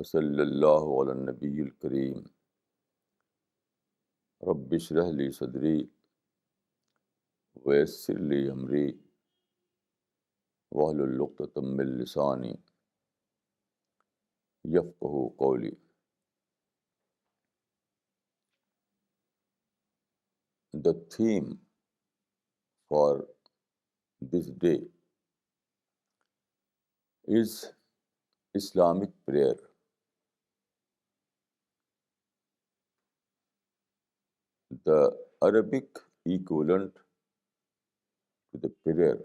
वसल्लल्लाहु अला नबील करीम रब्बि इश्रह ली सदरी वयस्सिर ली अमरी वहलुल उक़्दतम मिन लिसानी यफ़क़हू क़ौली। The theme for this day is Islamic prayer. The Arabic equivalent to the prayer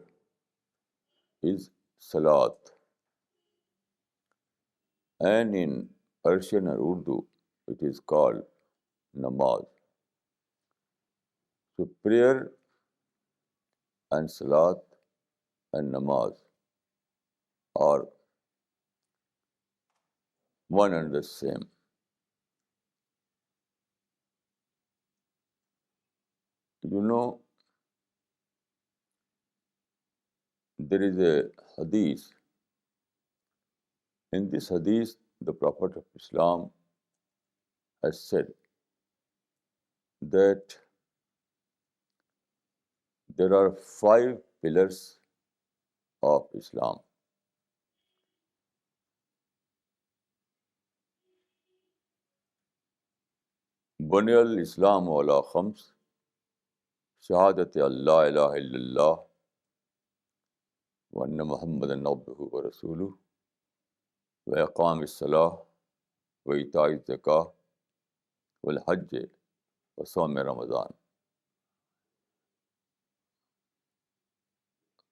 is Salat, and in Persian or Urdu it is called Namaz. So prayer and Salat and Namaz are one and the same. You know, there is a hadith. In this hadith, the Prophet of Islam has said that there are 5 pillars of Islam. بني الإسلام على 5 شهادة أن لا إله إلا الله وأن محمدا عبده ورسوله وإقام الصلاة وإيتاء الزكاة والحج وصوم رمضان.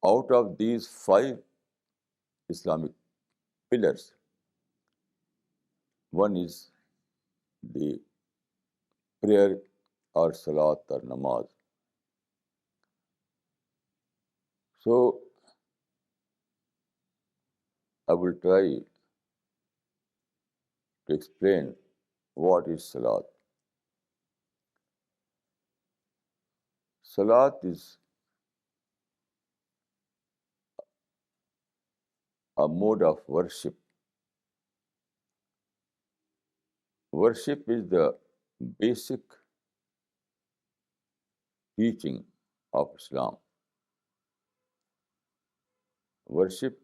Out of these 5 Islamic pillars, one is the prayer or salat or namaz. So I will try to explain what is salat. Salat is a mode of worship. Worship is the basic teaching of Islam. Worship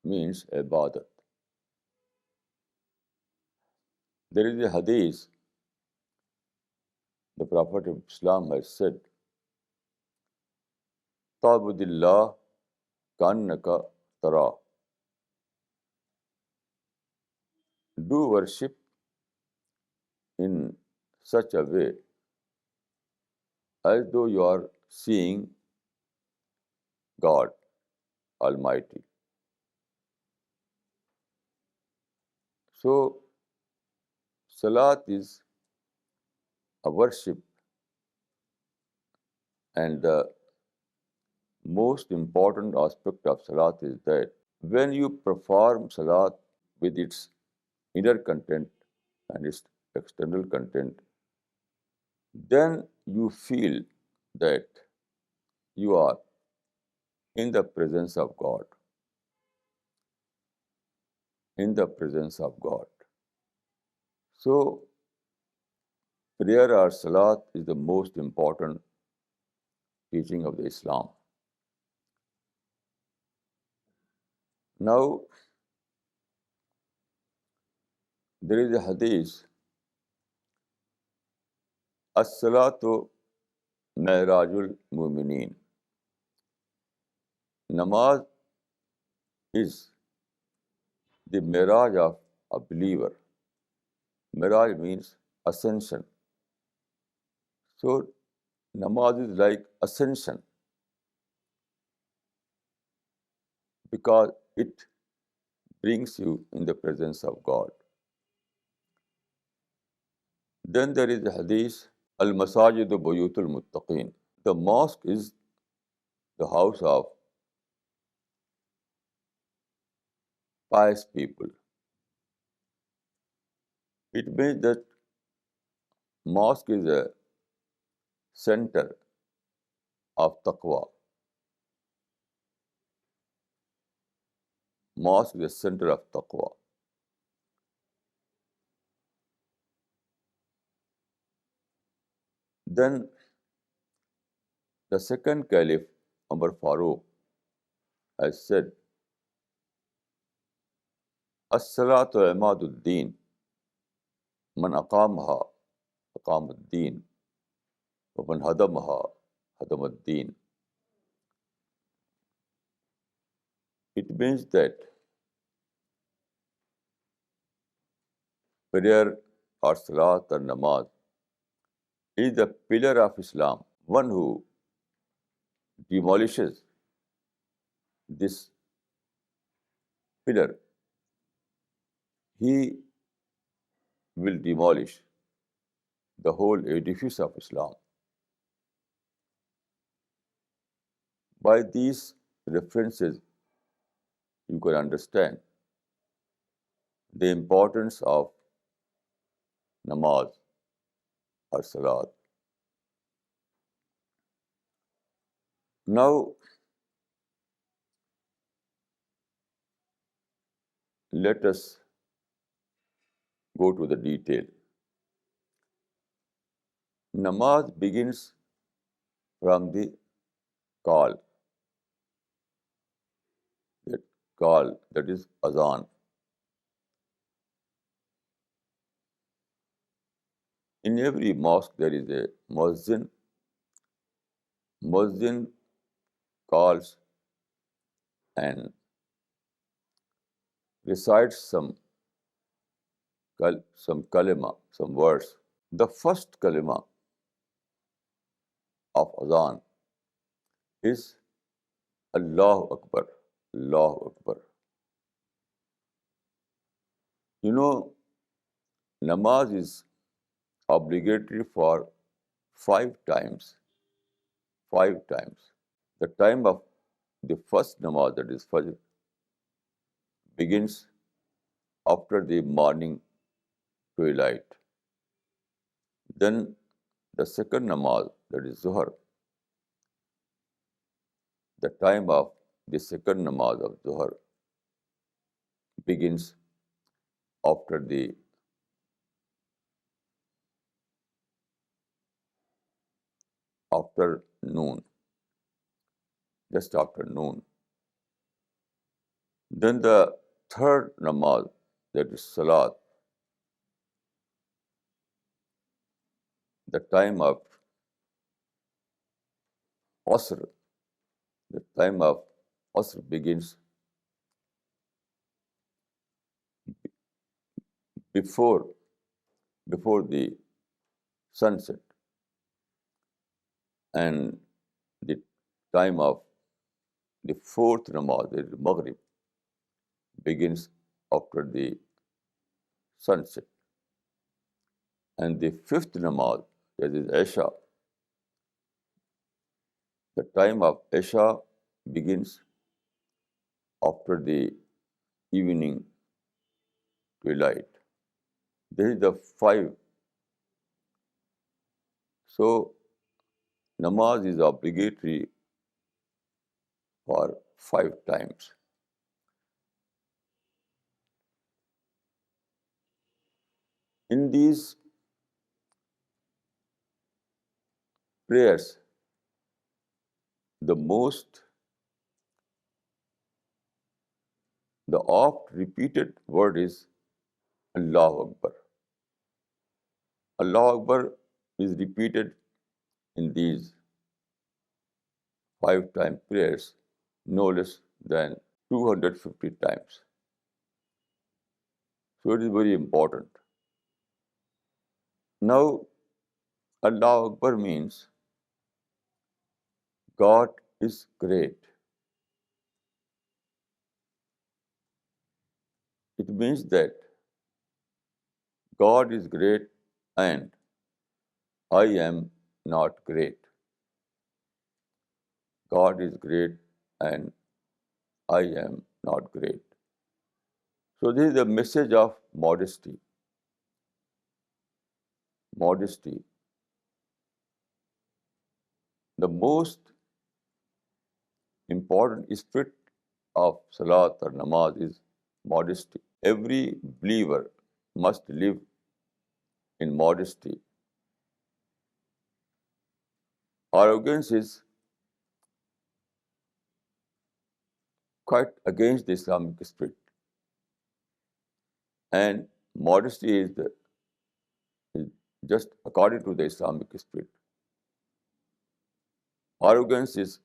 means ibadat. There is a hadith, the Prophet of Islam has said, Ta'budillah kannaka tara. Do worship in such a way as though you are seeing God Almighty. So, Salat is a worship, and the most important aspect of Salat is that when you perform Salat with its inner content and its external content, then you feel that you are in the presence of God. In the presence of God. So, prayer or Salat is the most important teaching of the Islam. Now, there is a hadith, As-salatu Mi'rajul Mu'mineen. Namaz is the miraj of a believer. Miraj means ascension. So, namaz is like ascension because it brings you in the presence of God. Then there is a hadith, Al-Masajidu Buyutul Muttaqeen. The mosque is the house of pious people. It means that mosque is a center of taqwa. Mosque is a center of taqwa. Then the second caliph, Umar Farooq, has said, As-salatu imaduddin, man aqamaha aqamuddin, wa man hadamaha hadamuddin. It means that prayer or salat or namaz is the pillar of Islam. One who demolishes this pillar, he will demolish the whole edifice of Islam. By these references, you can understand the importance of namaz or salat. Now, let us go to the detail. Namaz begins from the call, that that is azan. In every mosque there is a muezzin. Muezzin calls and recites some kalima, some words. The first kalima of azan is Allahu Akbar, Allahu Akbar. You know, namaz is obligatory for 5 times. 5 times. The time of the first namaz, that is Fajr, begins after the morning twilight. Then the second namaz, that is Zuhr, the time of the second namaz of Zuhr begins after the after noon, just after noon. Then the third namaz, that is Salat, the time of Asr, the time of Asr begins before before the sunset, and the time of the fourth namaz, that is Maghrib, begins after the sunset, and the fifth namaz, that is Isha, the time of Isha begins after the evening twilight. This is the 5. So, namaz is obligatory for 5 times. In these prayers, the oft repeated word is Allahu Akbar. Allahu Akbar is repeated in these 5 time prayers no less than 250 times. So it is very important. Now, Allahu Akbar means God is great. It means that God is great and I am not great. God is great and I am not great. So this is the message of modesty. Modesty. The most important aspect of salat or namaz is modesty. Every believer must live in modesty. Arrogance is quite against the Islamic spirit, and modesty is just according to the Islamic spirit. Arrogance is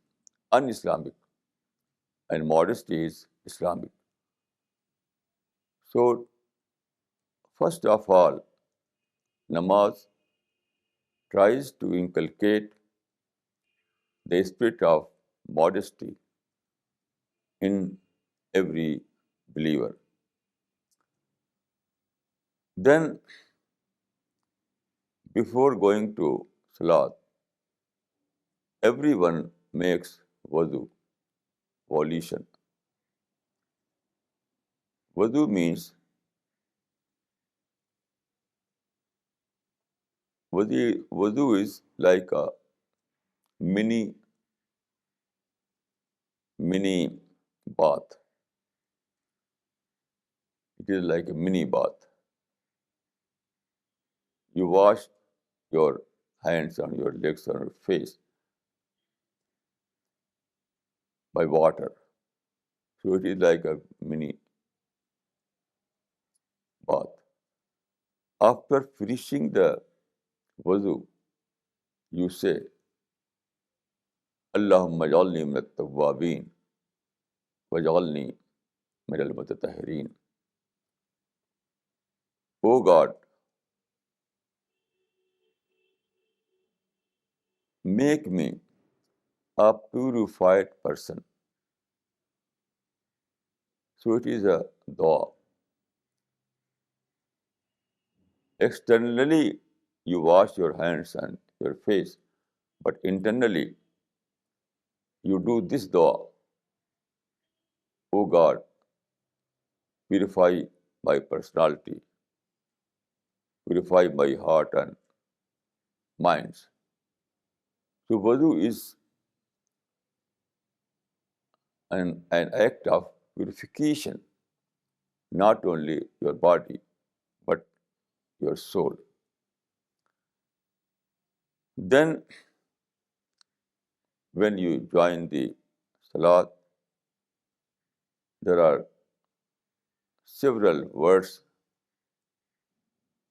un-Islamic, and modesty is Islamic. So, first of all, namaz tries to inculcate the spirit of modesty in every believer. Then, before going to Salat, everyone makes wudu, volition. Wudu means wudu is like a mini mini bath. It is like a mini bath. You wash your hands and your legs and your face by water. So it is like a mini bath. After finishing the wudu, you say, Allahumma jalni min at-tawwabin wa jalni min al-mutatahhirin. O God, make me a purified person. So it is a dua. Externally, you wash your hands and your face, but internally, you do this dua. O God, purify my personality, purify my heart and minds. So wudu is an act of purification, not only your body, but your soul. Then, when you join the Salat, there are several words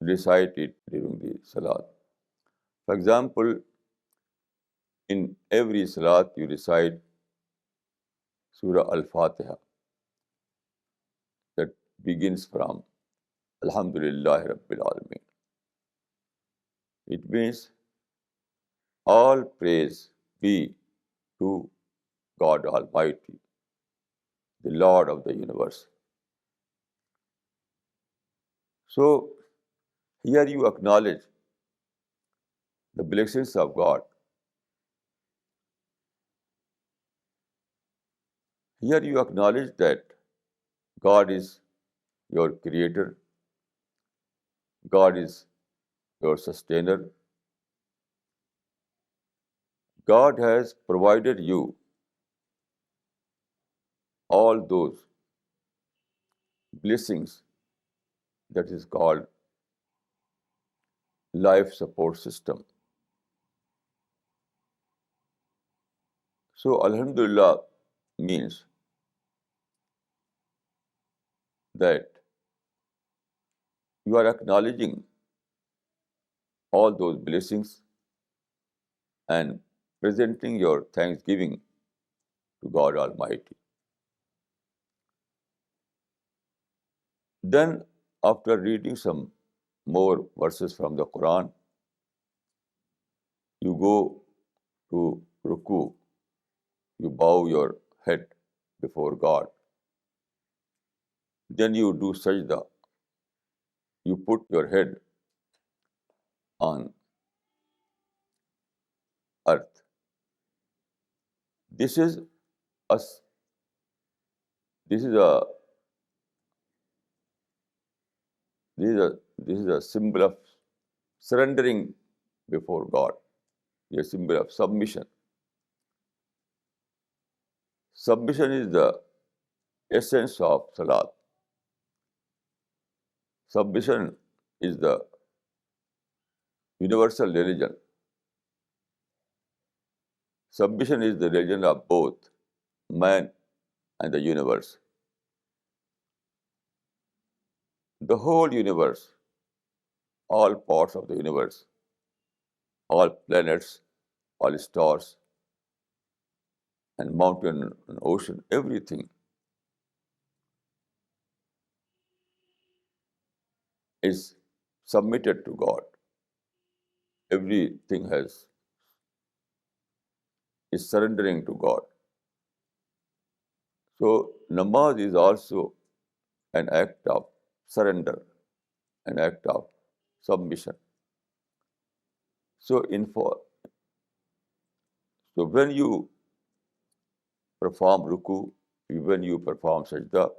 recited during the Salat. For example, in every Salat you recite Surah Al-Fatiha that begins from Alhamdulillah Rabbil Alameen. It means all praise be to God Almighty, the Lord of the universe. So here you acknowledge the blessings of God. Here you acknowledge that God is your creator, God is your sustainer. God has provided you all those blessings that is called life support system. So Alhamdulillah means that you are acknowledging all those blessings and presenting your thanksgiving to God Almighty. Then, after reading some more verses from the Quran, you go to ruku, you bow your head before God. Then you do sajda, you put your head on earth. This is a this is a this is a symbol of surrendering before God, a symbol of submission. Submission is the essence of salat. Submission is the universal religion. Submission is the religion of both man and the universe. The whole universe, all parts of the universe, all planets, all stars, and mountain and ocean, everything is submitted to God. Everything is surrendering to God. So namaz is also an act of surrender, an act of submission. So so when you perform ruku, when you perform sajda,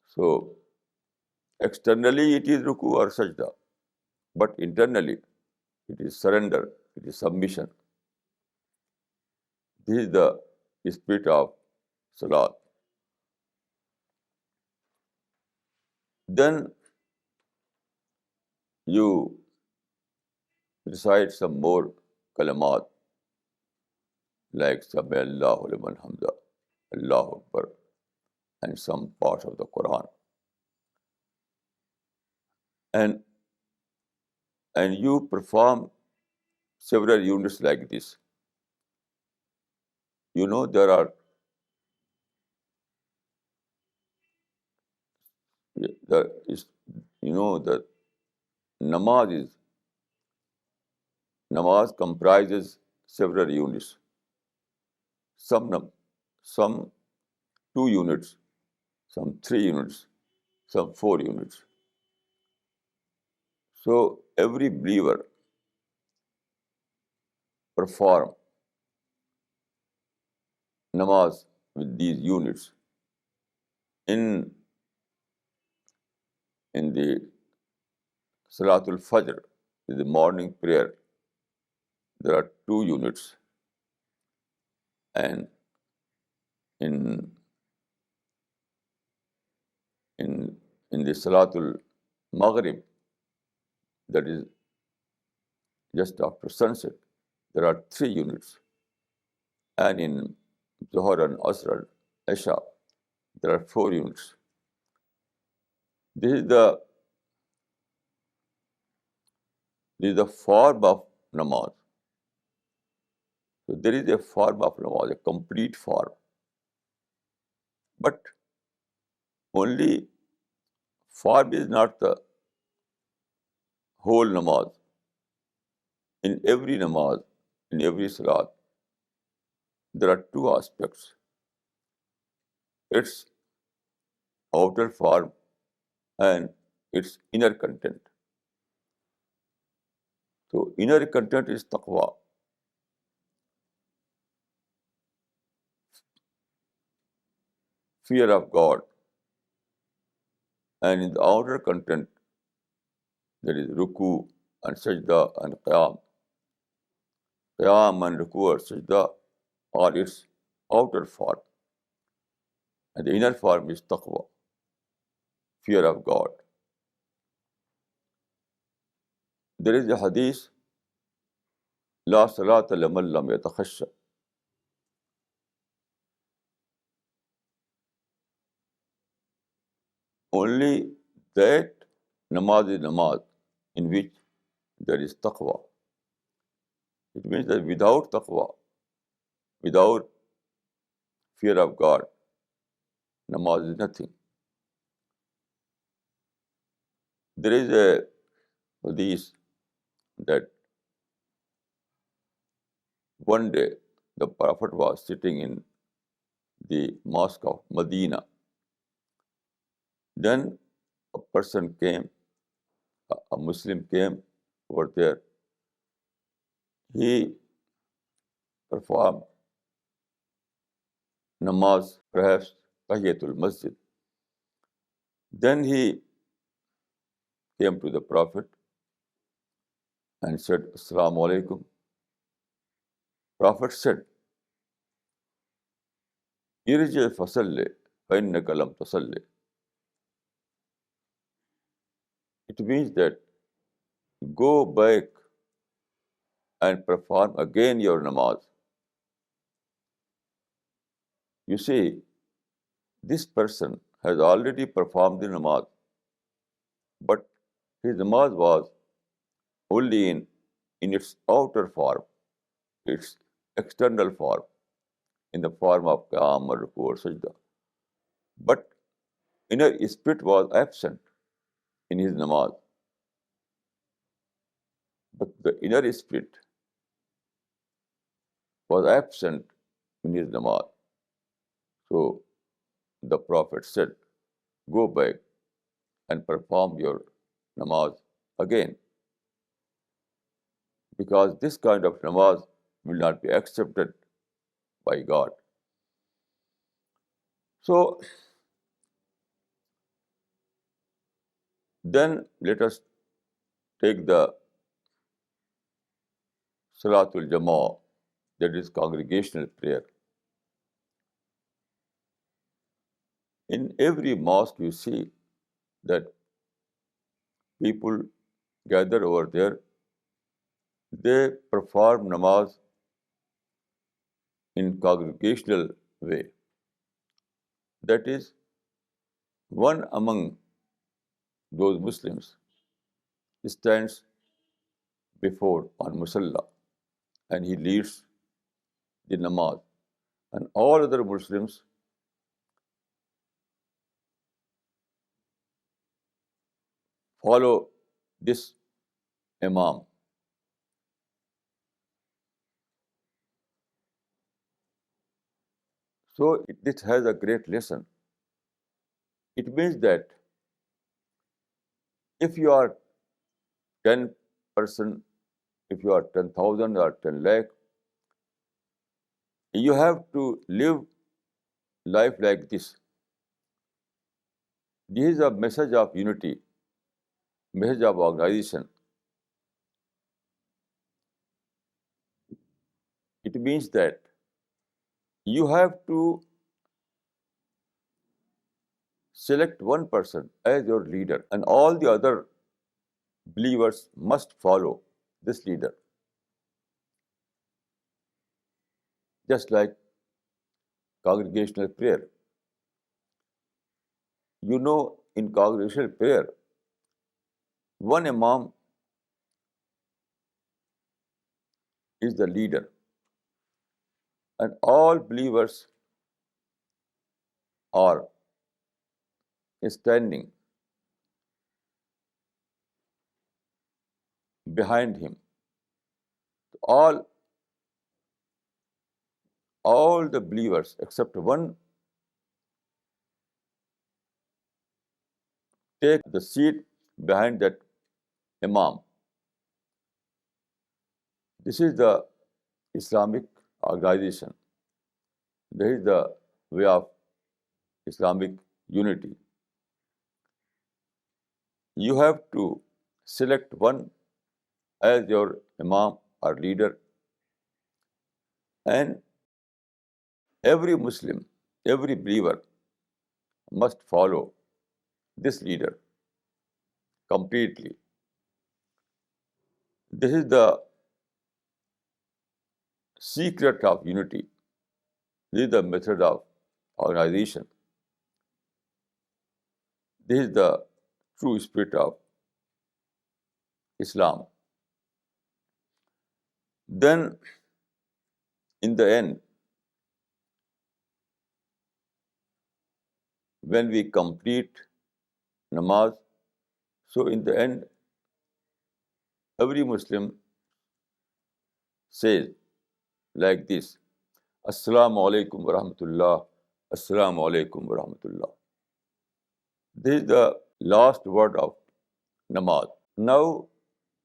so externally it is ruku or sajda, but internally it is surrender, it is submission. This is the spirit of salat. Then you recite some more kalamat like Sami Allahu liman hamda, Allahu Akbar, and some parts of the Quran. And and you perform several units like this. You know there is that namaz is namaz comprises several units. Some 2 units, some 3 units, some 4 units. So every believer perform namaz with these units. In the Salatul Fajr, in the morning prayer, there are 2 units, and in in in the Salatul Maghrib, that is just after sunset, there are 3 units, and in Zuhr and Asr and Isha, there are 4 units. This is the this is the form of namaz. So there is a form of namaz, a complete form, but only form is not the whole namaz. In every namaz, in every salat, there are 2 aspects. Its outer form and its inner content. So inner content is taqwa, fear of God, and in the outer content there is ruku and sajda and qiyam. Qiyam and ruku or sajda are its outer form, and the inner form is taqwa, fear of God. There is a hadith, La salata liman lam yatakhasha. Only that namaz is namaz in which there is taqwa. It means that without taqwa, without fear of God, namaz is nothing. There is a hadith that one day the Prophet was sitting in the mosque of Medina. Then a person came, a Muslim came over there. He performed namaz, perhaps tahiyatul masjid. Then he came to the Prophet and said, Assalamu alaikum. Prophet said, Irji fasalli, fa innaka lam tasalli. It means that go back and perform again your namaz. You see, this person has already performed the namaz, but his namaz was only in its outer form, its external form, in the form of qiyam or ruku or sajda. But inner spirit was absent in his namaz. But the inner spirit was absent in his namaz. So the Prophet said, go back and perform your namaz again, because this kind of namaz will not be accepted by God. So then let us take the Salatul Jama'ah, that is congregational prayer. In every mosque you see that people gather over there, they perform namaz in congregational way. That is, one among those Muslims stands before on musalla and he leads the namaz, and all other Muslims follow this imam. So this has a great lesson. It means that if you are 10%, if you are 10,000 or 10 lakh, you have to live life like this. This is a message of unity, message of organization. It means that you have to select one person as your leader, and all the other believers must follow this leader. Just like congregational prayer. You know, in congregational prayer, one imam is the leader, and all believers are standing behind him. All, all the believers except one take the seat behind that imam. This is the Islamic organization. This is the way of Islamic unity. You have to select one as your imam or leader, and every Muslim, every believer must follow this leader completely. This is the secret of unity. This is the method of organization. This is the true spirit of Islam. Then, in the end, when we complete namaz, so in the end, every Muslim says like this: Assalamu alaikum wa rahmatullah, Assalamu alaikum wa rahmatullah. This is the last word of namaz. Now,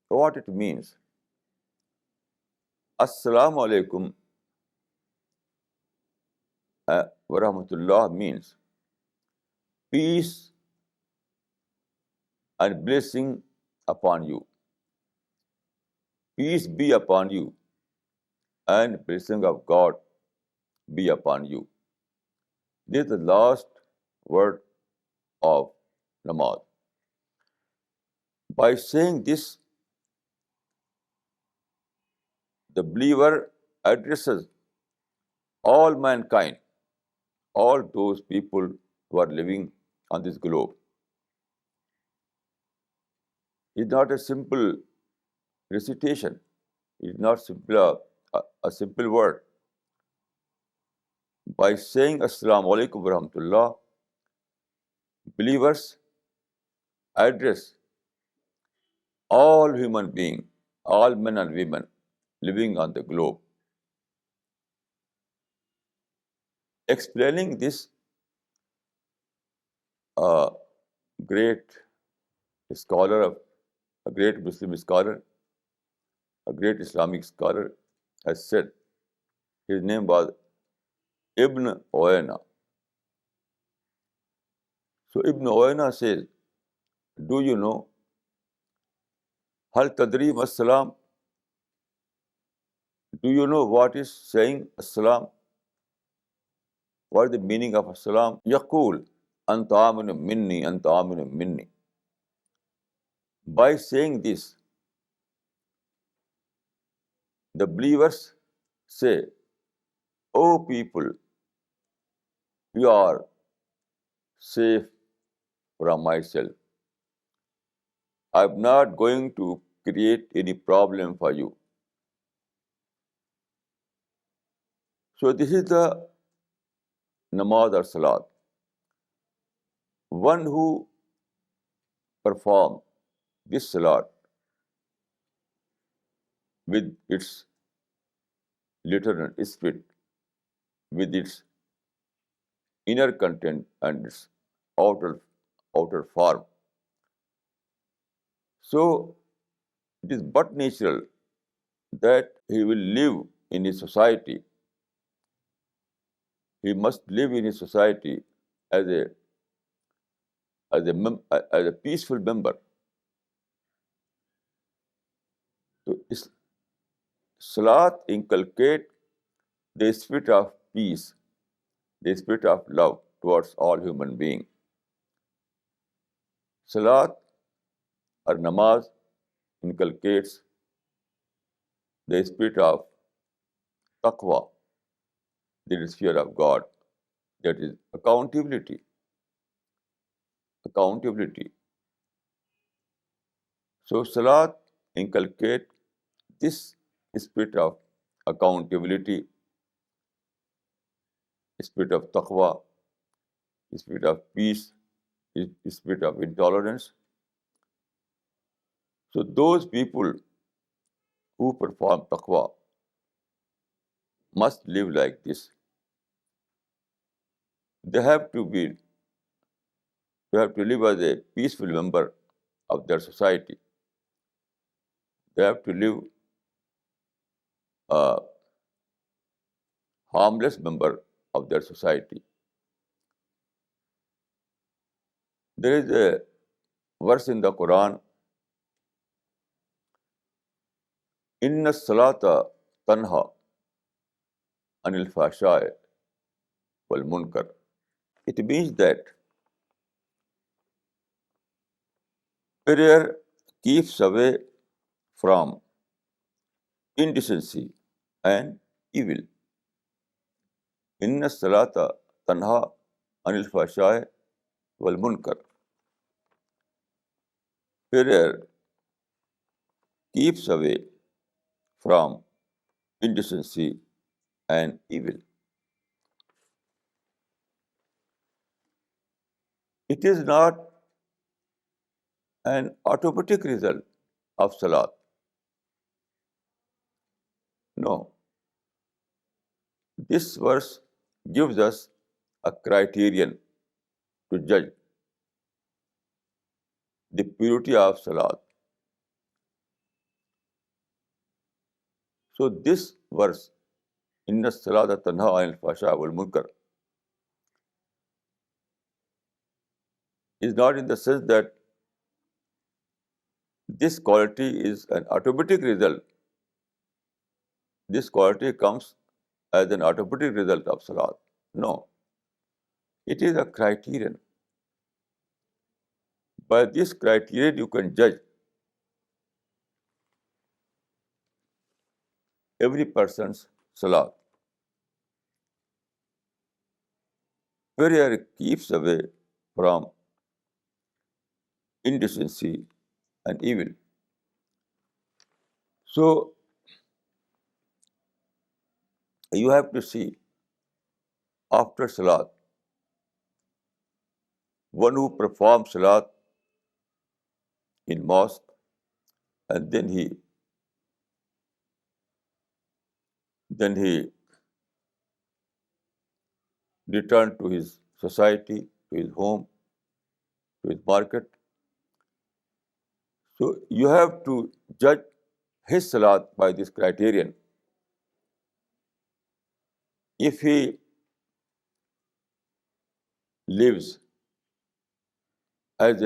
what it means? Assalamu alaikum wa rahmatullah means peace and blessing upon you. Peace be upon you, and blessing of God be upon you. This is the last word of namaz. By saying this, the believer addresses all mankind, all those people who are living on this globe. It's not a simple recitation. It's not simple a simple word. By saying Assalamu alaikum wa rahmatullah, believers address all human beings, all men and women living on the globe. Explaining this, a great scholar, a great Muslim scholar, a great Islamic scholar has said, his name was Ibn Oyana. So Ibn Oyana says, do you know, Hal Tadri Assalam? Do you know what is saying Assalam? What is the meaning of Assalam? Yaqul, Anta aminu minni, Anta aminu minni. By saying this, the believers say, O people, you are safe from myself. I'm not going to create any problem for you. So this is the namaz or salat. One who performs this salat with its letter and spirit, with its inner content and its outer form. So it is but natural that he will live in his society. He must live in his society as a peaceful member. So Salat inculcate the spirit of peace, the spirit of love towards all human beings. Salat or namaz inculcates the spirit of taqwa, that is fear of God, that is accountability. Accountability. So Salat inculcate this spirit of accountability, spirit of taqwa, spirit of peace, spirit of intolerance. So those people who perform taqwa must live like this. They have to live as a peaceful member of their society. They have to live a harmless member of their society. There is a verse in the Quran, Inna salata tanha anil fahsha'i wal munkar. It means that prayer keeps away from indecency and evil. Inna salata tanha anil fahsha'i wal munkar. Prayer keeps away from indecency and evil. It is not an automatic result of salat. No. This verse gives us a criterion to judge the purity of salat. So this verse, Inna salata tanha anil fahsha wal munkar, is not in the sense that this quality is an automatic result. This quality comes as an automatic result of salat. No. It is a criterion. By this criterion, you can judge every person's salat. Prayer keeps away from indecency and evil. So you have to see after salat, one who performs salat in mosque and then he returned to his society, to his home, to his market. So you have to judge his salat by this criterion. If he lives as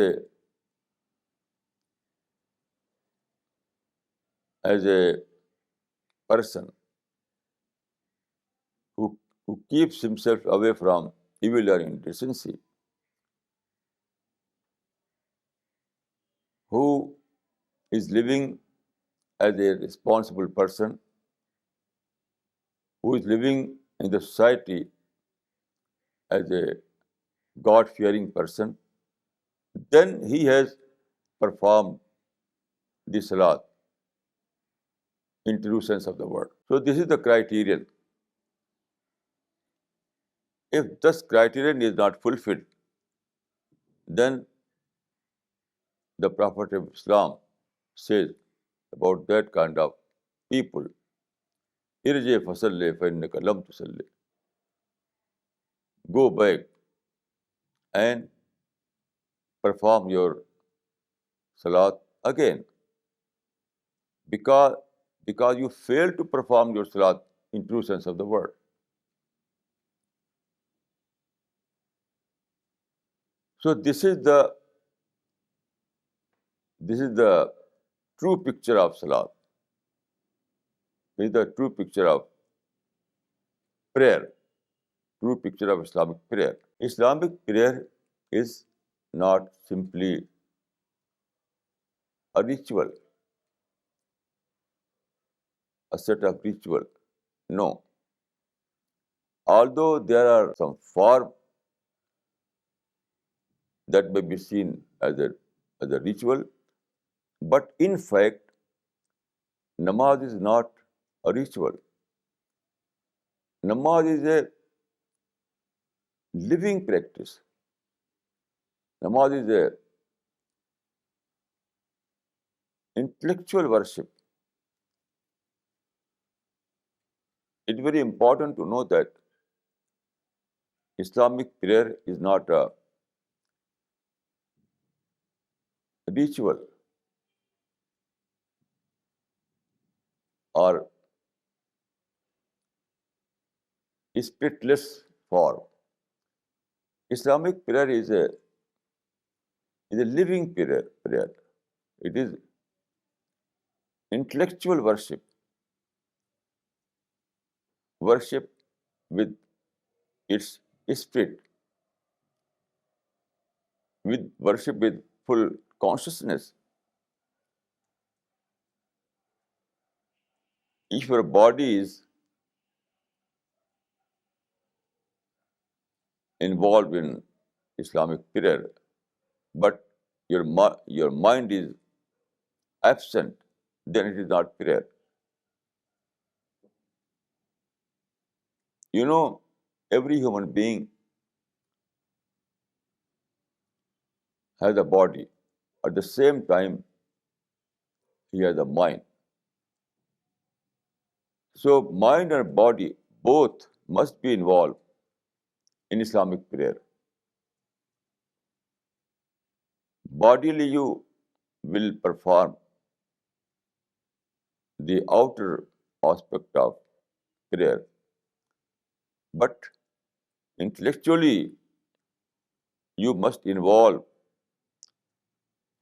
a person who, who keeps himself away from evil or indecency, who is living as a responsible person, who is living in the society as a God-fearing person, then he has performed the salat in true sense of the word. So this is the criterion. If this criterion is not fulfilled, then the Prophet of Islam says about that kind of people, irji fasalli fa innaka lam tusalli. Go back and perform your salat again, because you fail to perform your salat in true sense of the word. So this is the true picture of salat. This is the true picture of prayer, true picture of Islamic prayer. Islamic prayer is not simply a ritual, a set of ritual. No. Although there are some form that may be seen as a ritual, but in fact, namaz is not a ritual. Namaz is a living practice. Namaz is a intellectual worship. It's very important to know that Islamic prayer is not a ritual or spiritless form. Islamic prayer is a living prayer. It is intellectual worship with its spirit, with worship with full consciousness. If your body is involved in Islamic prayer, but your mind is absent, then it is not prayer. You know, every human being has a body. At the same time, he has a mind. So mind and body both must be involved in Islamic prayer. Bodily you will perform the outer aspect of prayer, but intellectually you must involve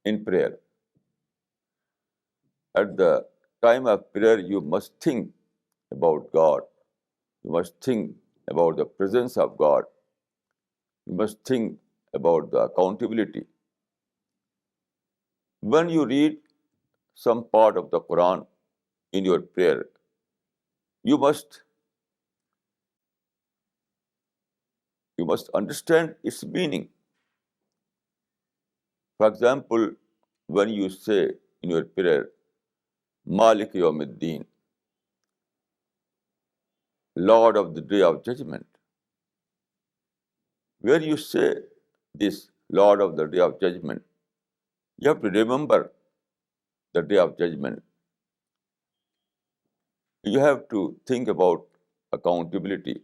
in prayer. At the time of prayer, you must think about God. You must think about the presence of God. You must think about the accountability. When you read some part of the Quran in your prayer, You must you must understand its meaning. For example, when you say in your prayer, Malik Yawmiddin, Lord of the Day of Judgment, where you say this Lord of the Day of Judgment, you have to remember the Day of Judgment. You have to think about accountability.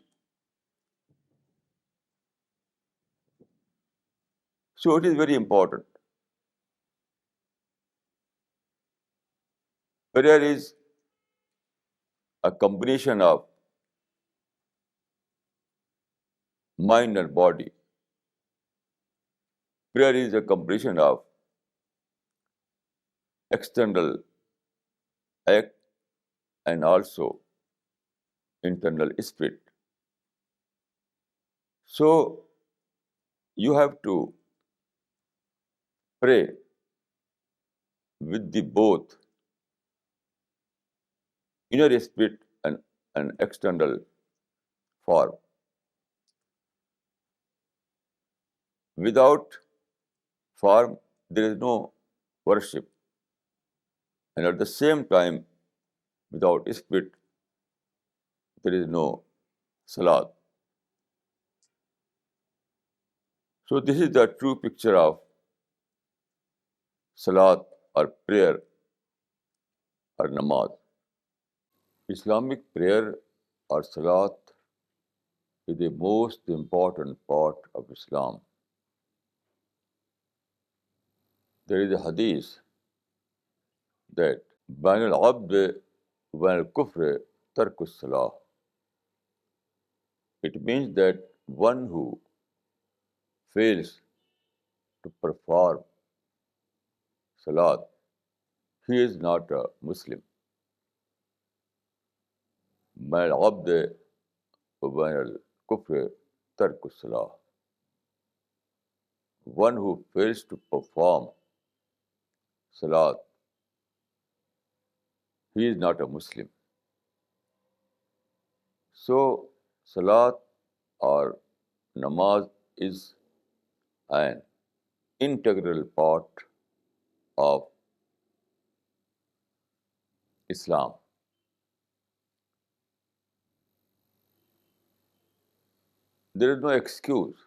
So it is very important. Prayer is a combination of mind and body. Prayer is a combination of external act and also internal spirit. So you have to pray with the both inner spirit and external form. Without form, there is no worship, and at the same time, without spirit, there is no salat. So this is the true picture of salat or prayer or namaz. Islamic prayer or salat is the most important part of Islam. There is a hadith that بين العبد وبين الكفر ترك الصلاة. It means that one who fails to perform salat, he is not a Muslim. بين العبد وبين الكفر ترك الصلاة. One who fails to perform salat, he is not a Muslim. So, salat or namaz is an integral part of Islam. There is no excuse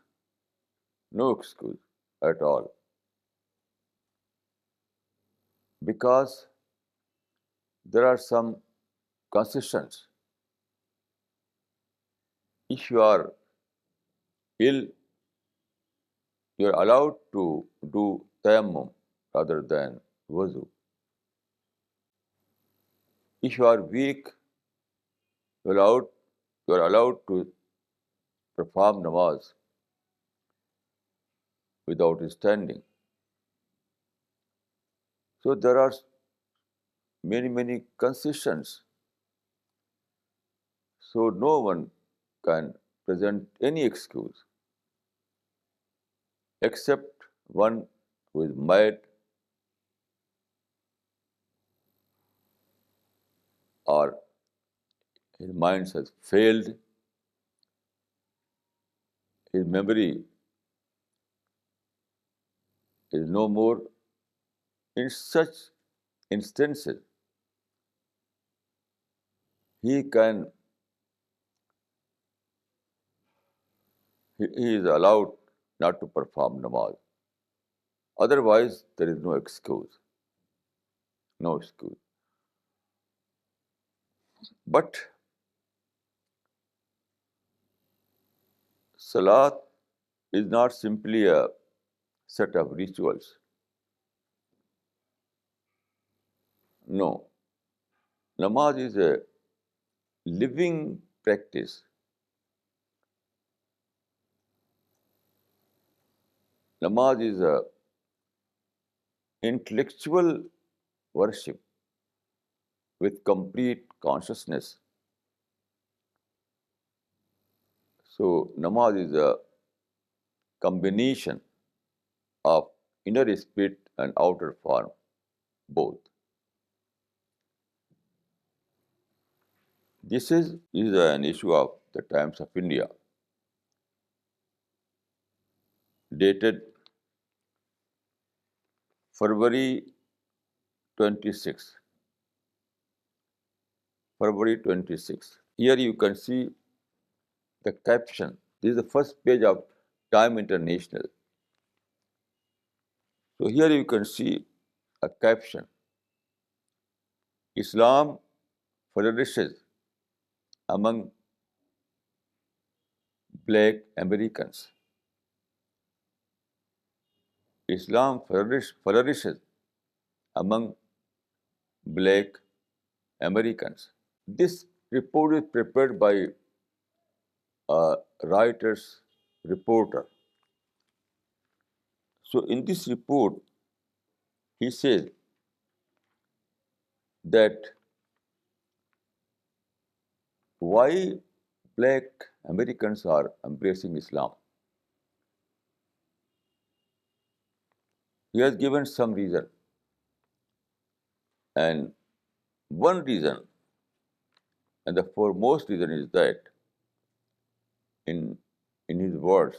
at all, because there are some concessions. If you are ill, you are allowed to do tayammum rather than wuzu. If you are weak, you are allowed, you are allowed to perform namaz without standing. So there are many concessions. So no one can present any excuse except one who is mad or his mind has failed, his memory is no more. In such instances, he can he is allowed not to perform namaz. Otherwise, there is no excuse. No excuse. But salat is not simply a set of rituals. No. Namaz is a living practice. Namaz is a intellectual worship with complete consciousness. So namaz is a combination of inner spirit and outer form, both. This is an issue of the Times of India, dated February 26. February 26. Here you can see the caption. This is the first page of Time International. So here you can see a caption. Islam flourishes among black Americans. Islam flourishes among black Americans. This report is prepared by a Reuters reporter. So in this report, he says that why black Americans are embracing Islam. He has given some reason, and one reason, and the foremost reason is that, in in his words,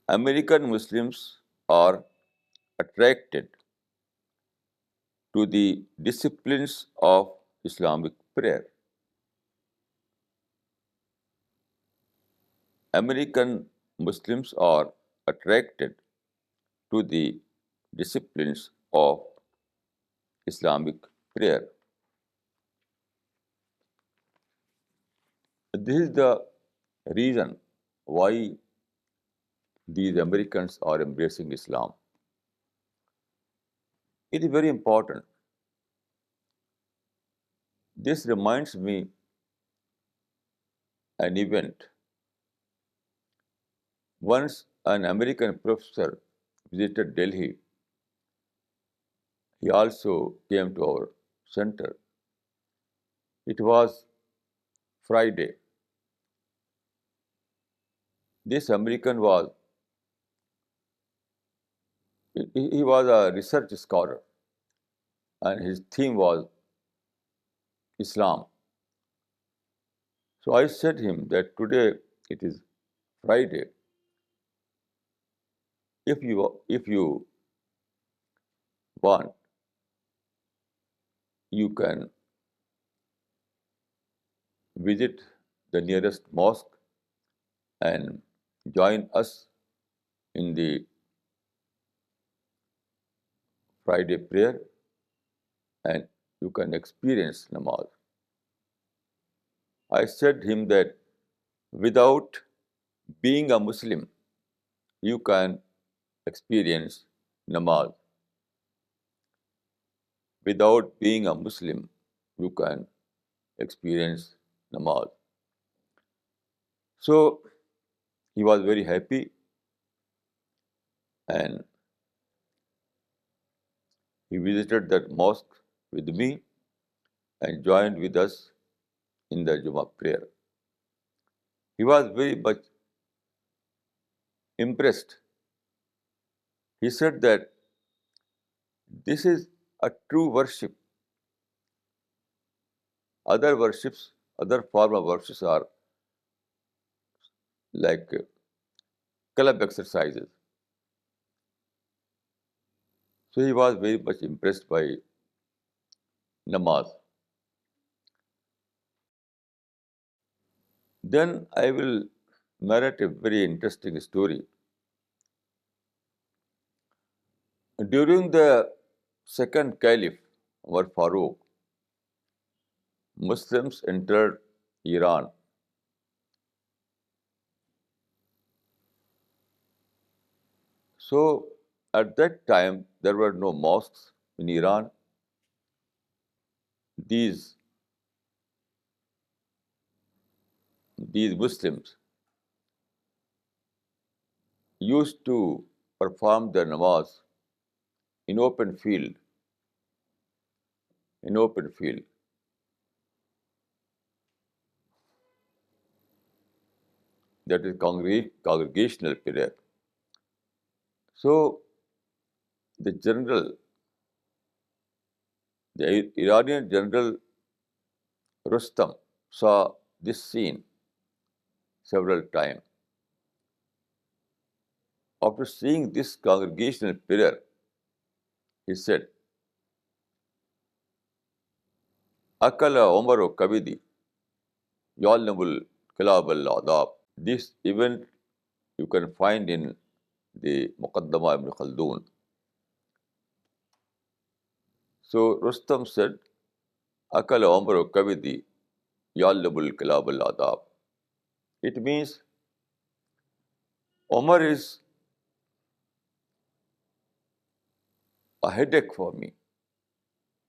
American Muslims are attracted to the disciplines of Islamic prayer. American Muslims are attracted to the disciplines of Islamic prayer. This is the reason why these Americans are embracing Islam. It is very important. This reminds me an event. Once an American professor visited Delhi. He also came to our center. It was Friday. This American he was a research scholar, and his theme was Islam. So I said him that today it is Friday. If you want, you can visit the nearest mosque and join us in the Friday prayer, and you can experience namaz. I said him that without being a Muslim, you can experience namaz. Without being a Muslim, you can experience namaz. So he was very happy, and he visited that mosque with me and joined with us in the Jummah prayer. He was very much impressed. He said that this is a true worship. Other worships, other form of worships are like club exercises. So he was very much impressed by namaz. Then I will narrate a very interesting story. During the second caliph, Umar Farooq, Muslims entered Iran. So at that time, there were no mosques in Iran. These, these Muslims used to perform their namaz in open field, in open field. That is congregational prayer. So the general The Iranian general Rustam saw this scene several times. After seeing this congregational prayer, he said, Akala Omaru Kabidi, Yalnabul Kilab al Adab. This event you can find in the Muqaddama ibn Khaldun. So Rustam said, Akala Omaru Kabidi, Yalnabul Kilab al Adab. It means Omar is a headache for me.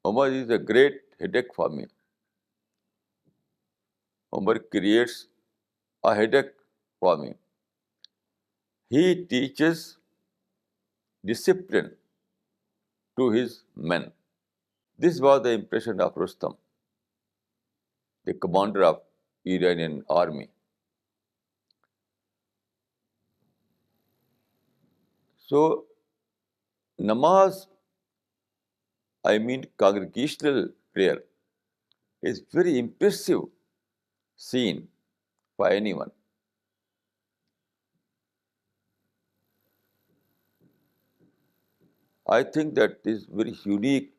Omar is a great headache for me. Omar creates a headache for me. He teaches discipline to his men. This was the impression of Rustam, the commander of Iranian army. So, namaz, I mean congregational prayer, is very impressive scene for anyone. I think that is very unique.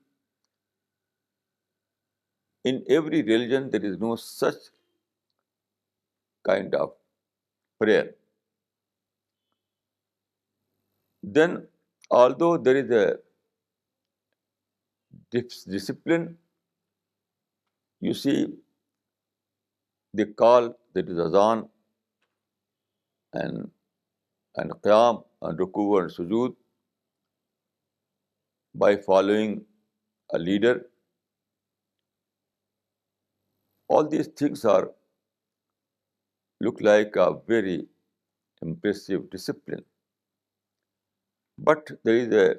In every religion, there is no such kind of prayer. Then, although there is a discipline, you see the call that is azan and qiyam and ruku and sujood by following a leader. All these things are look like a very impressive discipline. But there is a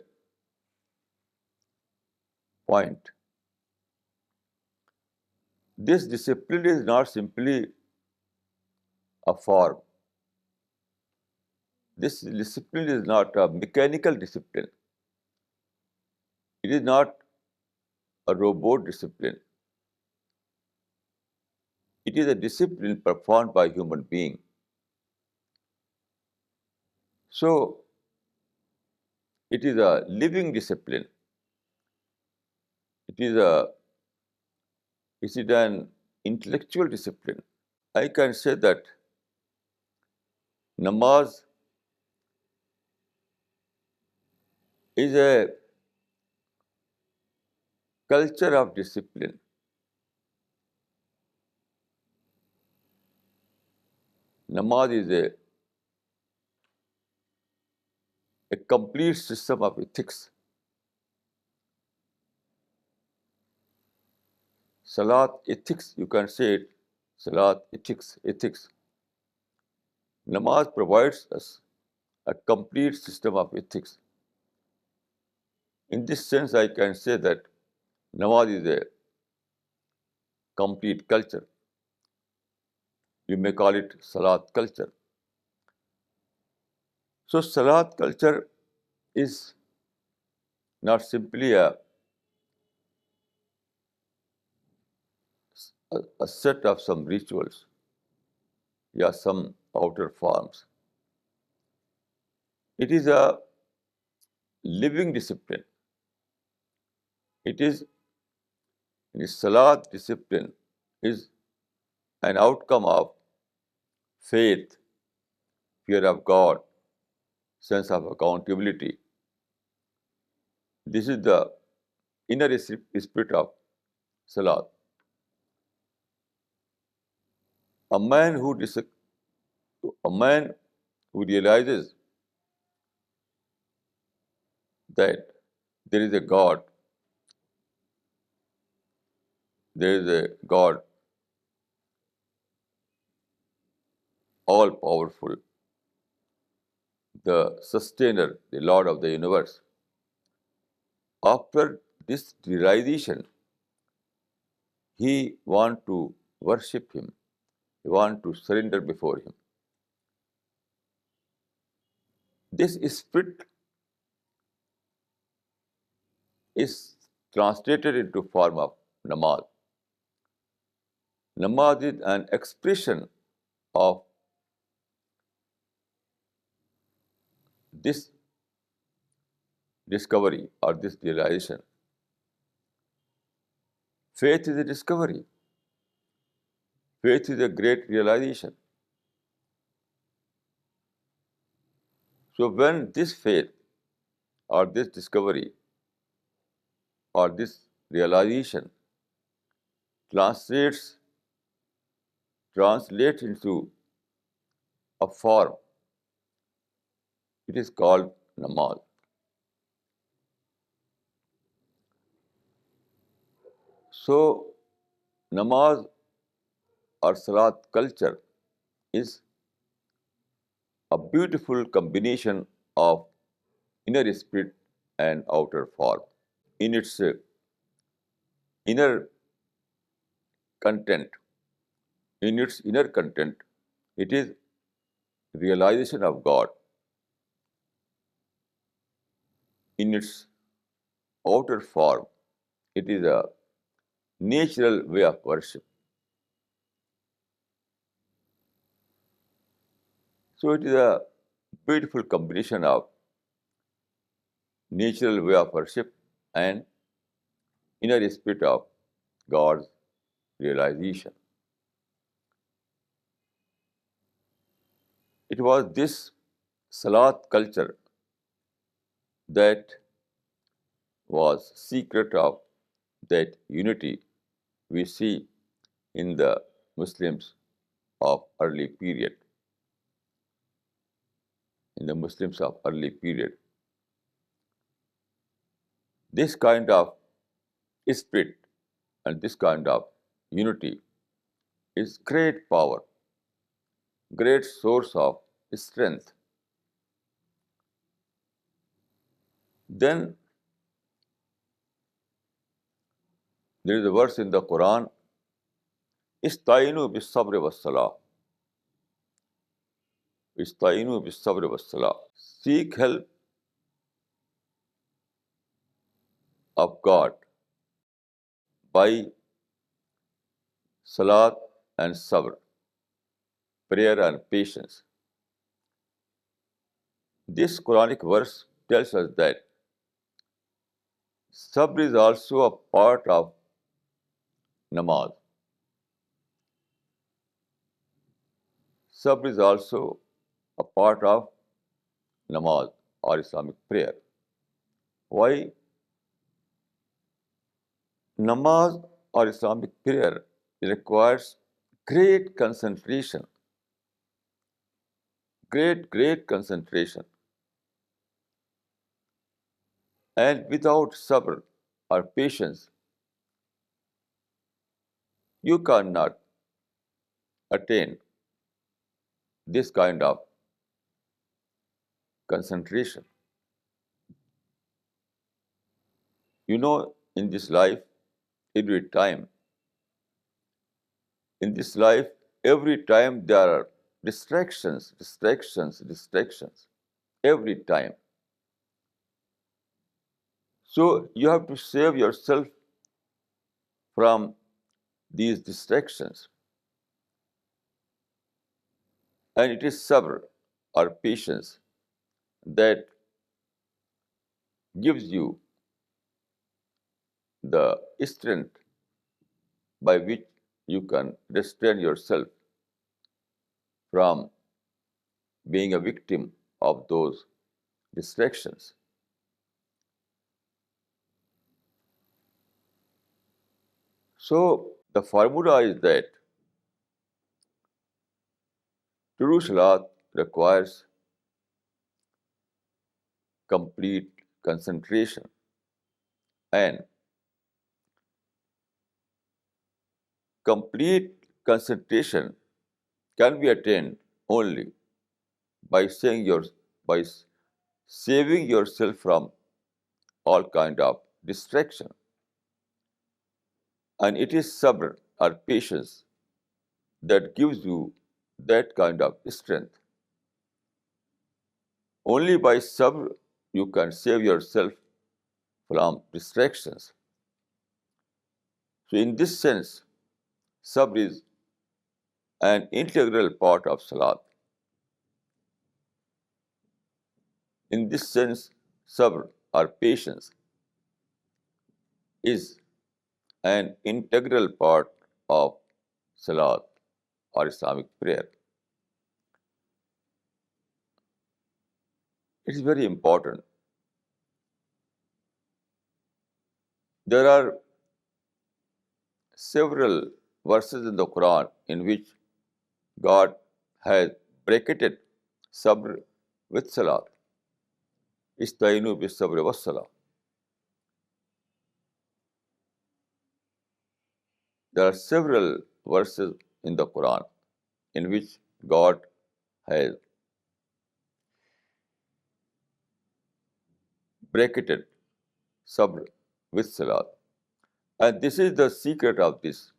point. This discipline is not simply a form. This discipline is not a mechanical discipline. It is not a robot discipline. It is a discipline performed by human being. So it is a living discipline. It is an intellectual discipline. I can say that namaz is a culture of discipline. Namaz is a complete system of ethics. Salat ethics, you can say it. Salat ethics. Namaz provides us a complete system of ethics. In this sense, I can say that namaz is a complete culture. You may call it salat culture. So salat culture is not simply a set of some rituals, yeah, some outer forms. It is a living discipline. It is the salat discipline is an outcome of faith, fear of God, sense of accountability. This is the inner spirit of salat. A man who a man who realizes that there is a God, there is a God all powerful, the sustainer, the Lord of the universe. After this realization, he want to worship him. He want to surrender before him. This spirit is translated into form of namaz. Namaz is an expression of this discovery or this realization. Faith is a discovery. Faith is a great realization. So when this faith or this discovery or this realization translates into a form, it is called namaz. So namaz or salat culture is a beautiful combination of inner spirit and outer form. In its inner content, it is realization of God. In its outer form, it is a natural way of worship. So it is a beautiful combination of natural way of worship and inner spirit of God's realization. It was this Salat culture that was secret of that unity we see in the Muslims of early period. In the Muslims of early period, this kind of spirit and this kind of unity is great power, great source of strength. Then there is a verse in the Quran, Istainu bis sabr was salah. Istainu bis sabr was salah. Seek help of God by salat and sabr, prayer and patience. This Quranic verse tells us that sabr is also a part of namaz. Sabr is also a part of namaz or Islamic prayer. Why? Namaz or Islamic prayer requires great concentration, great concentration. And without sabr or patience, you cannot attain this kind of concentration. You know, in this life, every time, in this life, every time there are distractions, every time. So you have to save yourself from these distractions. And it is sabr or patience that gives you the strength by which you can restrain yourself from being a victim of those distractions. So the formula is that true salat requires complete concentration, and complete concentration can be attained only by by saving yourself from all kind of distraction. And it is sabr or patience that gives you that kind of strength. Only by sabr you can save yourself from distractions. So, in this sense, sabr is an integral part of salat. In this sense, sabr or patience is an integral part of salat or Islamic prayer. It is very important. There are several verses in the Quran in which God has bracketed sabr with salat. Istainu bis sabr was salah. There are several verses in the Quran in which God has bracketed sabr with salat. And this is the secret of this.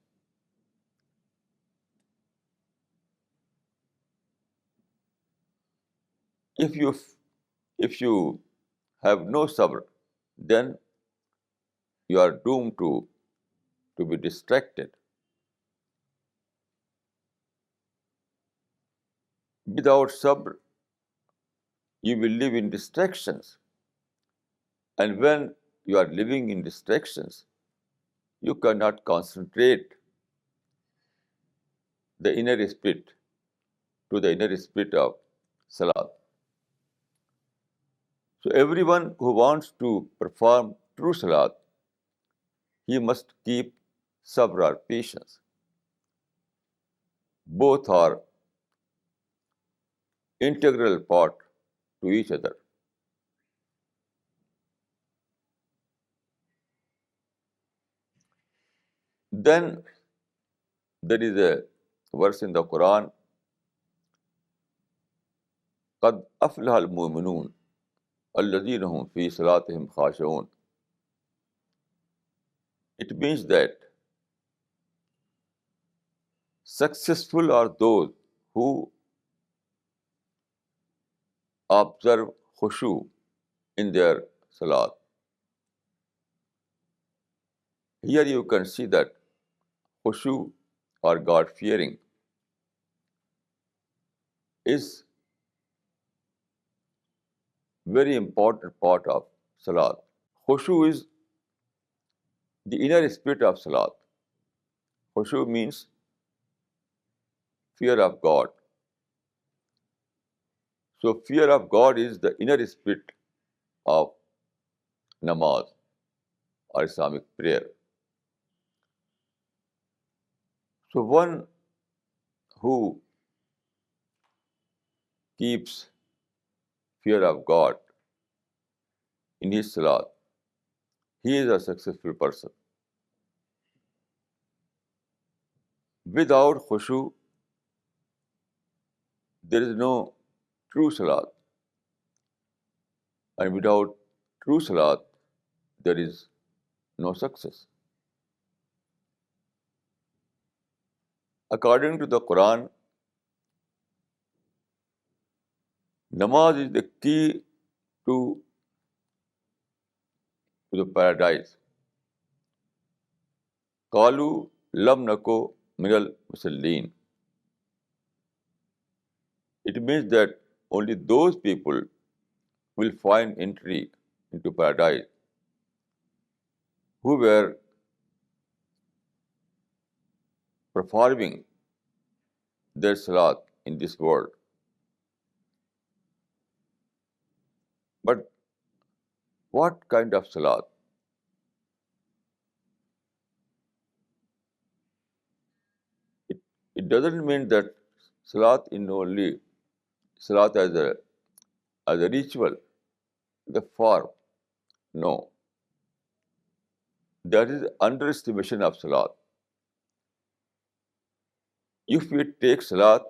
If you if you have no sabr, then you are doomed to be distracted. Without sabr, you will live in distractions. And when you are living in distractions, you cannot concentrate the inner spirit to the inner spirit of salat. So everyone who wants to perform true salat, he must keep sabr or patience. Both are integral part to each other. Then there is a verse in the Quran, قَدْ أَفْلَحَ الْمُؤْمِنُونَ الَّذِينَ هُمْ فِي صَلَاتِهِمْ خَاشِعُونَ. It means that successful are those who observe khushu in their salat. Here you can see that khushu or God fearing is very important part of salat. Khushu is the inner spirit of salat. Khushu means fear of God. So fear of God is the inner spirit of namaz or Islamic prayer. So one who keeps fear of God in his salat, he is a successful person. Without khushu, there is no true salat. And without true salat, there is no success. According to the Quran, namaz is the key to, to the paradise. Qalu lam nako minal musallin. It means that only those people will find entry into paradise who were performing their salat in this world. But what kind of salat? It, it doesn't mean that salat in only salat as a ritual, the form. No, that is underestimation of salat. If we take salat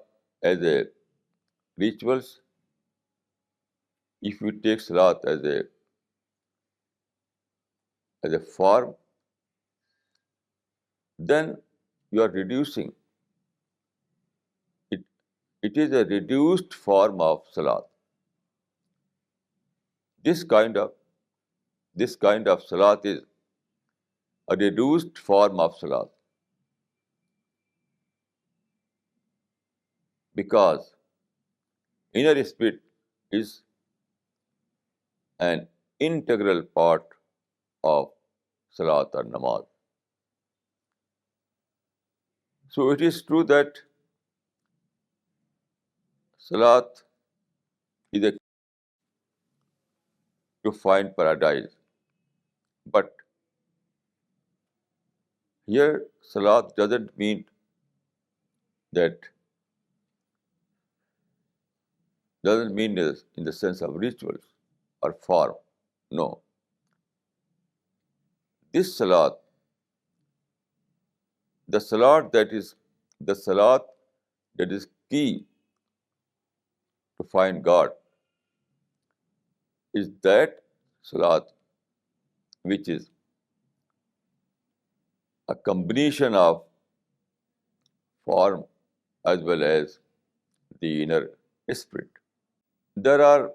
as a rituals, if we take salat as a form, then you are reducing it. It is a reduced form of salat. This kind of salat is a reduced form of salat, because inner spirit is an integral part of salat or namaz. So it is true that salat is a to find paradise, but here salat doesn't mean that doesn't mean this in the sense of rituals or form. No, this salat, the salat that is the salat that is key to find God, is that salat which is a combination of form as well as the inner spirit. There are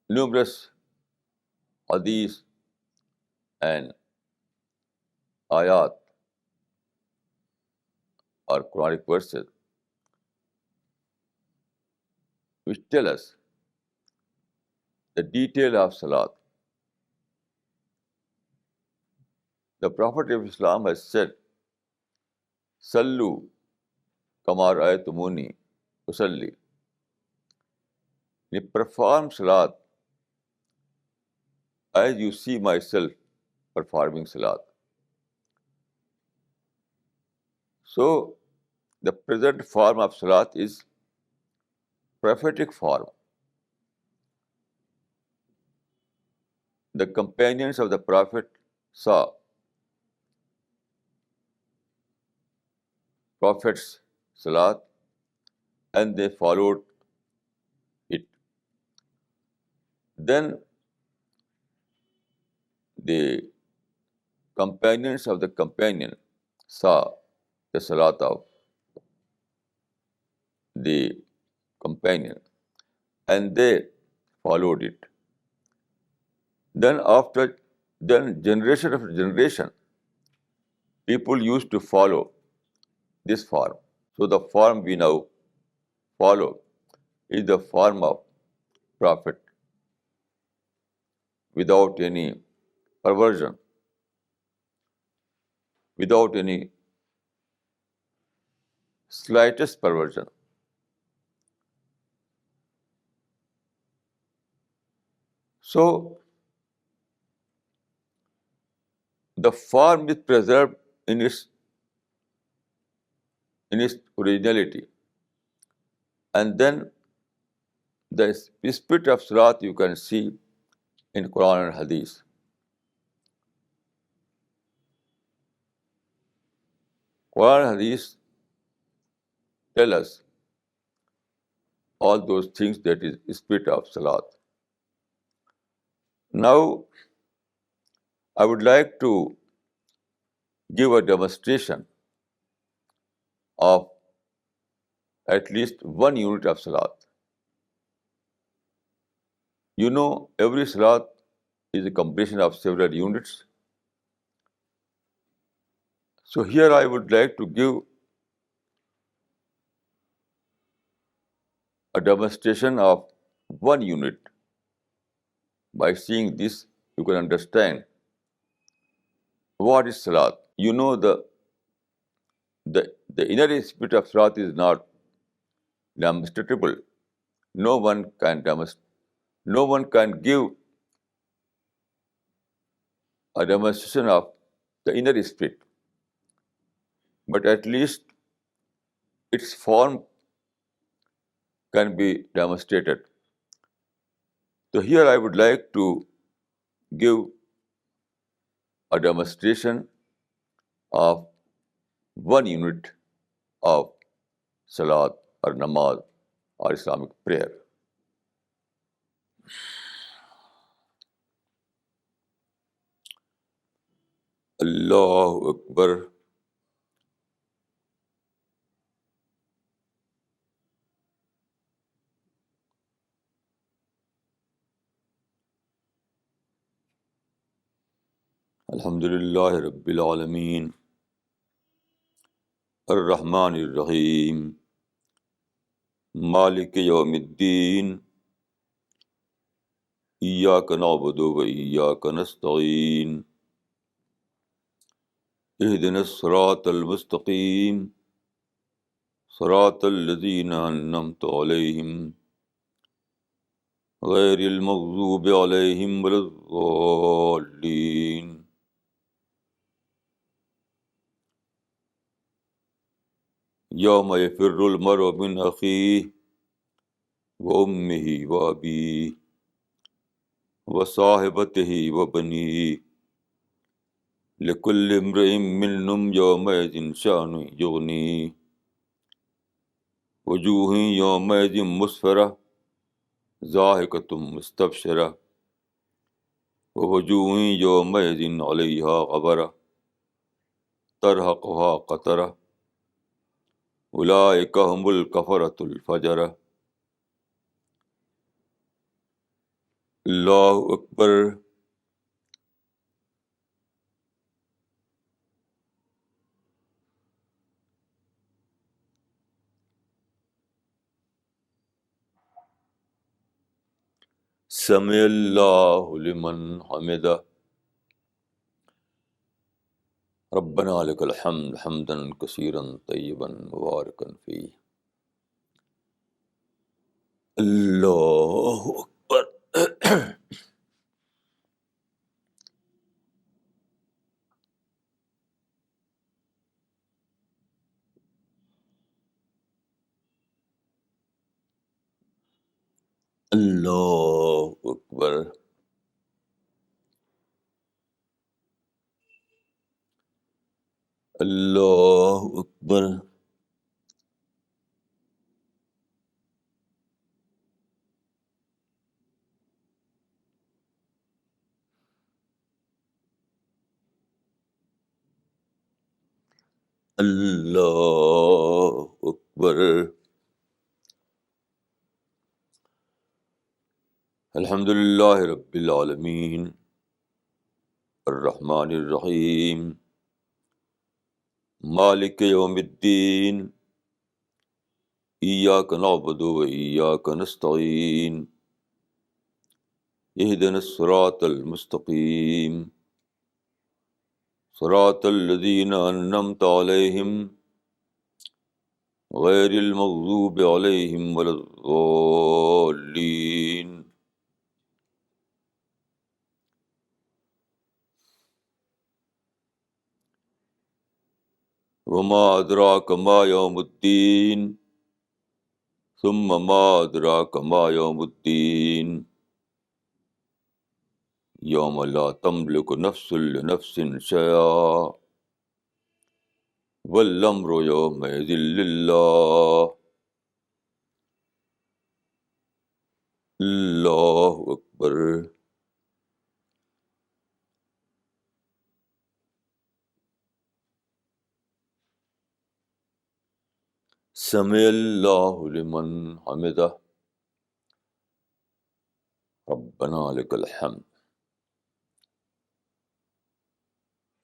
numerous hadiths and ayat or Quranic verses which tell us the detail of salat. The Prophet of Islam has said, Sallu kama ra'aytumuni usalli. Perform salat as you see myself performing salat. So, the present form of salat is prophetic form. The companions of the Prophet saw Prophet's salat and they followed it. Then the companions of the companion saw the salat of the companion and they followed it. Then generation after generation, people used to follow this form. So the form we now follow is the form of Prophet without any perversion, without any slightest perversion. So the form is preserved in its originality. And then the spirit of Salat you can see in Quran and Hadith. Quran and Hadith tell us all those things that is spirit of Salat. Now, I would like to give a demonstration of at least one unit of Salat. You know, every Salat is a combination of several units. So here I would like to give a demonstration of one unit. By seeing this, you can understand what is Salat. You know the inner spirit of Salat is not demonstrable. No one can no one can give a demonstration of the inner spirit, but at least its form can be demonstrated. So here I would like to give a demonstration of one unit of Salat or Namaz or Islamic prayer. Allahu Akbar. الحمد للہ رب العالمین الرحمن الرحیم مالک یوم الدین ایاک نعبد و ایاک نستعین اہدنا الصراط المستقیم صراط الذین انعمت علیہم غیر المغضوب علیہم ولا الضالین. یوم یفر المرء من اخیہ وامہ وابیہ وصاحبتہ وبنیہ لکل امرئ منہم یومئذ شأن یغنیہ وجوہ یومئذ مسفرہ ضاحکۃ مستبشرہ ووجوہ یومئذ علیہا غبرہ ترہقہا قترہ اولئک ھم الکفرۃ الفجرہ. اللہ اکبر. سمع اللہ لمن حمدہ. ربنا لک الحمد حمدا کثیرا طیبا مبارکا فیہ. اللہ اکبر. اللہ اکبر. اللہ اکبر. اللہ اکبر. الحمد للہ رب العالمین الرحمن الرحیم مالک یوم الدین ایاک نعبد و ایاک نستعین اہدنا الصراط المستقیم صراط الذین انعمت علیہم غیر المغضوب علیہم ولا الضالین. وما ادراک ما یوم الدین ثم ما ادراک ما یوم الدین یوم لا تملک نفس لنفس شیئا والامر یومئذ للہ. اللہ اکبر. سمع اللہ لمن حمدہ. ربنا لک الحمد.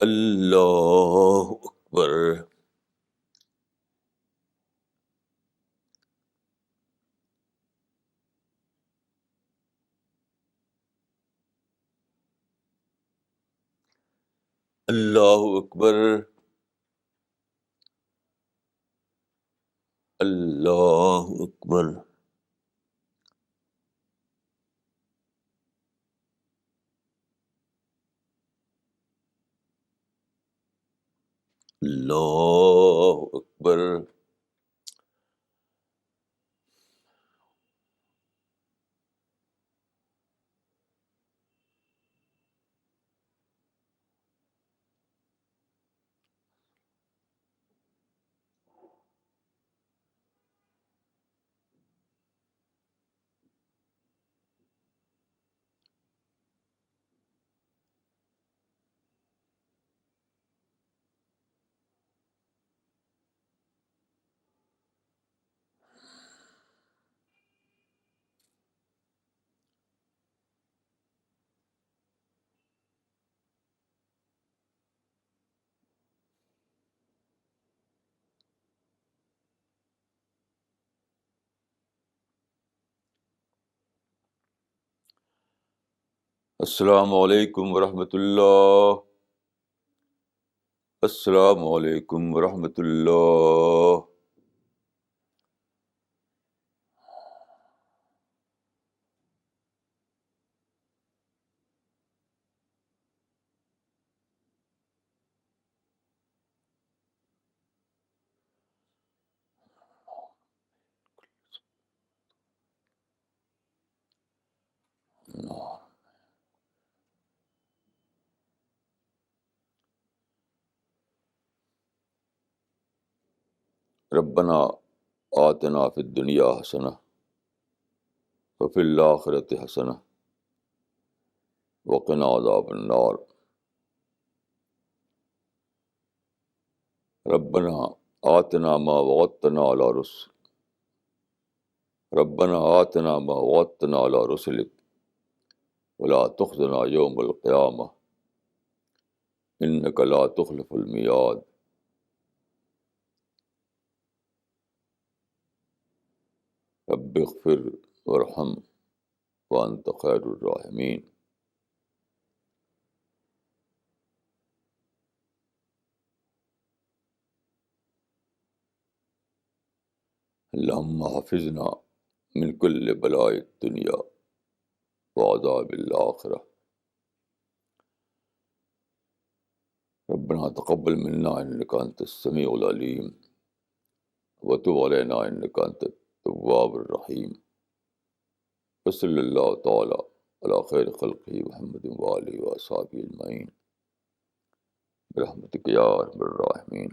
اللہ اکبر. اللہ اکبر. اللہ اکبر. اللہ اکبر. السلام علیکم ورحمۃ اللہ. السلام علیکم ورحمۃ اللہ. ربنا آتنا فی الدنیا حسنہ وفی الآخرۃ حسنہ وقنا عذاب النار. ربنا آتنا ما وعدتنا علی ربنا آتنا ما وعدتنا علی رسلک ولا تخزنا یوم القیامہ انک لا تخلف المیعاد. رب اغفر وارحم وانت خیر الراحمین. اللہم حفظنا من کل بلاء الدنیا وعذاب الآخرہ. ربنا تقبل منا انک انت السمیع العلیم وتب علینا انک انت التواب الرحیم. وصلی اللہ تعالی علی خیر خلقہ محمد وآلہ وصحبہ اجمعین برحمتک یا ارحم الراحمین.